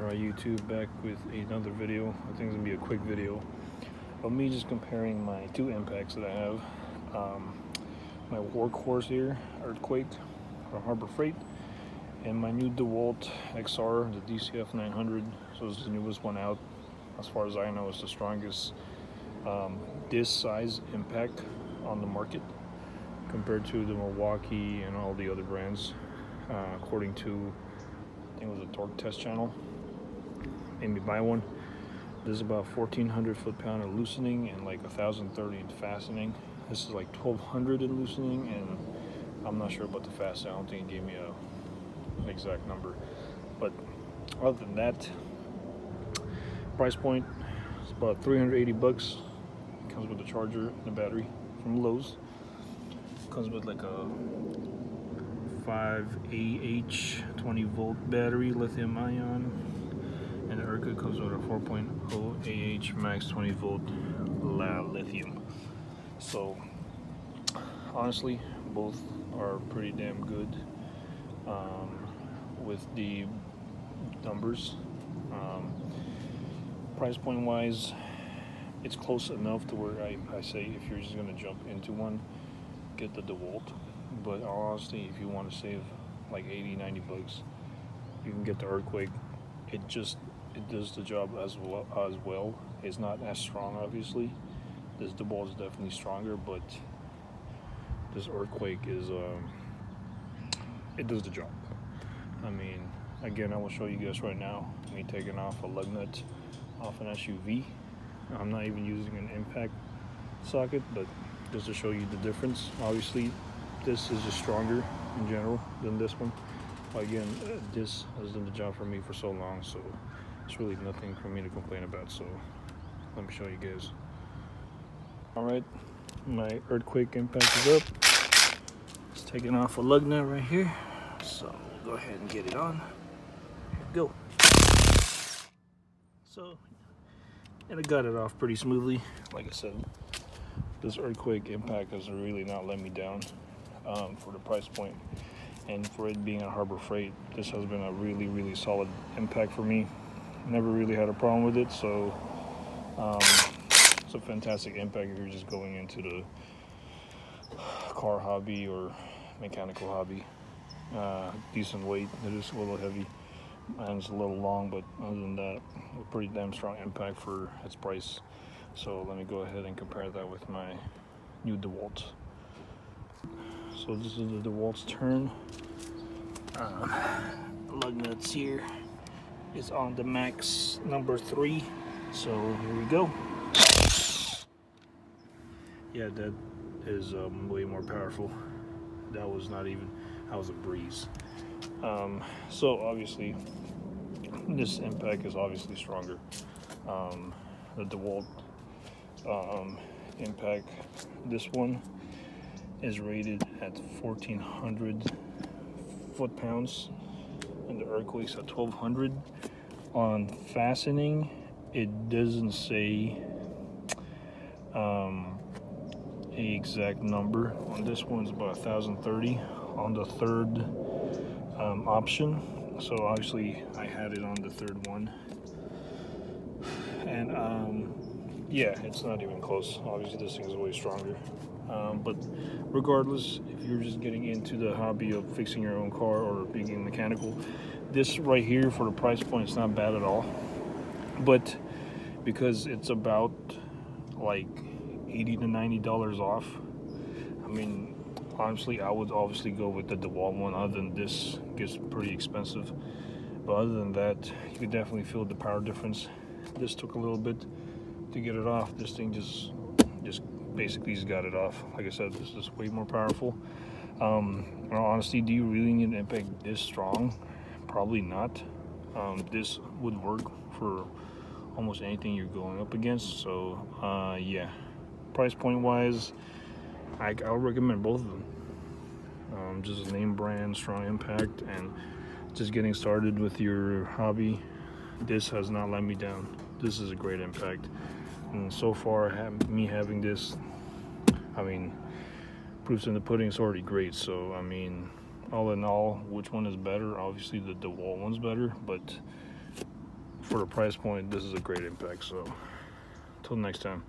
Alright YouTube, back with another video. I think it's gonna be a quick video of me just comparing my two impacts that I have. My workhorse here, Earthquake from Harbor Freight, and my new DeWalt XR, the Dcf900. So it's the newest one out. As far as I know, it's the strongest this size impact on the market compared to the Milwaukee and all the other brands, according to, I think it was a torque test channel. Made me buy one. This is about 1,400 foot-pound in loosening and like 1,030 in fastening. This is like 1,200 in loosening, and I'm not sure about the fastening. I don't think it gave me an exact number. But other than that, price point is about 380 bucks. Comes with a charger and a battery from Lowe's. Comes with like a 5AH 20 volt battery, lithium ion. And the Earthquake comes with a 4.0 AH max 20 volt lithium. So honestly, both are pretty damn good with the numbers. Price point wise, it's close enough to where I say if you're just gonna jump into one, get the DeWalt. But honestly, if you want to save like 80-90 bucks, you can get the Earthquake. It does the job as well. It's not as strong, obviously. This DeWalt is definitely stronger, but this Earthquake is it does the job. I mean, again, I will show you guys right now me taking off a lug nut off an SUV. I'm not even using an impact socket, but just to show you the difference. Obviously, this is just stronger in general than this one. But again, this has done the job for me for so long, so it's really nothing for me to complain about. So let me show you guys. All right, my Earthquake impact is up. It's taking off a lug nut right here, so we'll go ahead and get it on. Here we go. So, and I got it off pretty smoothly. Like I said, this Earthquake impact has really not let me down for the price point. And for it being a Harbor Freight, this has been a really solid impact for me. Never really had a problem with it, so it's a fantastic impact if you're just going into the car hobby or mechanical hobby. Decent weight. It is a little heavy and it's a little long, but other than that, a pretty damn strong impact for its price. So let me go ahead and compare that with my new DeWalt. So this is the DeWalt's turn. Lug nuts here is on the max number 3. So here we go. Yeah, that is way more powerful. That was a breeze. So obviously, this impact is obviously stronger. The DeWalt impact, this one is rated at 1,400 foot-pounds, and the Earthquake's at 1,200. On fastening, it doesn't say an exact number. On this one's about 1,030 on the third option. So obviously I had it on the third one, and yeah, it's not even close. Obviously this thing is way stronger. But regardless, if you're just getting into the hobby of fixing your own car or being mechanical, this right here for the price point is not bad at all. But because it's about like $80 to $90 off, I mean, honestly, I would obviously go with the DeWalt one. Other than this gets pretty expensive, but other than that, you could definitely feel the power difference. This took a little bit to get it off. This thing just basically just got it off. Like I said, this is way more powerful. In all honesty, do you really need an impact this strong? Probably not. This would work for almost anything you're going up against. So yeah, price point wise, I'll recommend both of them. Just a name brand, strong impact, and just getting started with your hobby. This has not let me down. This is a great impact, and so far me having this, I mean, proof's in the pudding. It's already great. So I mean, all in all, which one is better? Obviously the DeWalt one's better, but for the price point, this is a great impact. So, until next time.